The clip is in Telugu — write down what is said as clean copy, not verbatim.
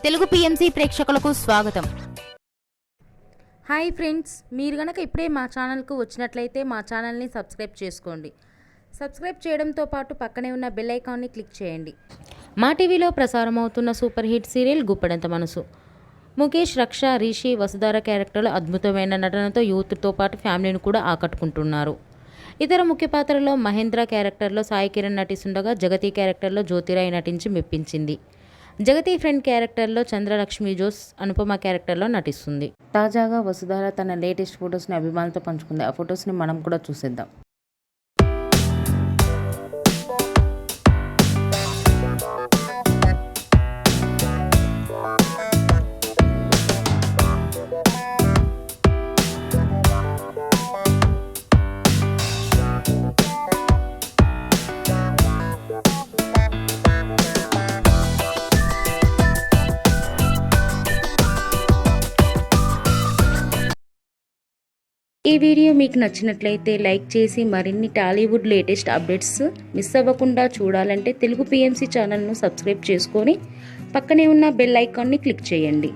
తెలుగు పిఎంసి ప్రేక్షకులకు స్వాగతం. హాయ్ ఫ్రెండ్స్, మీరు గనక ఇప్పుడే మా ఛానల్కు వచ్చినట్లయితే మా ఛానల్ని సబ్స్క్రైబ్ చేసుకోండి. సబ్స్క్రైబ్ చేయడంతో పాటు పక్కనే ఉన్న బెల్ ఐకాన్ని క్లిక్ చేయండి. మా టీవీలో ప్రసారం అవుతున్న సూపర్ హిట్ సీరియల్ గుప్పెడంత మనసు. ముఖేష్, రక్ష, రిషి, వసుధార క్యారెక్టర్లు అద్భుతమైన నటనతో యూత్తో పాటు ఫ్యామిలీని కూడా ఆకట్టుకుంటున్నారు. ఇతర ముఖ్య పాత్రలో మహేంద్ర క్యారెక్టర్లో సాయి కిరణ్ నటిస్తుండగా జగతి క్యారెక్టర్లో జ్యోతిరాయ్ నటించి మెప్పించింది. జగతి ఫ్రెండ్ క్యారెక్టర్లో చంద్రలక్ష్మి జోస్ అనుపమ క్యారెక్టర్లో నటిస్తుంది. తాజాగా వసుధార తన లేటెస్ట్ ఫొటోస్ని అభిమానులతో పంచుకుంది. ఆ ఫొటోస్ని మనం కూడా చూసేద్దాం. ఈ వీడియో మీకు నచ్చినట్లయితే లైక్ చేసి మరిన్ని టాలీవుడ్ లేటెస్ట్ అప్డేట్స్ మిస్ అవ్వకుండా చూడాలంటే తెలుగు పిఎంసి ఛానల్ను సబ్స్క్రైబ్ చేసుకొని పక్కనే ఉన్న బెల్ ఐకాన్ని క్లిక్ చేయండి.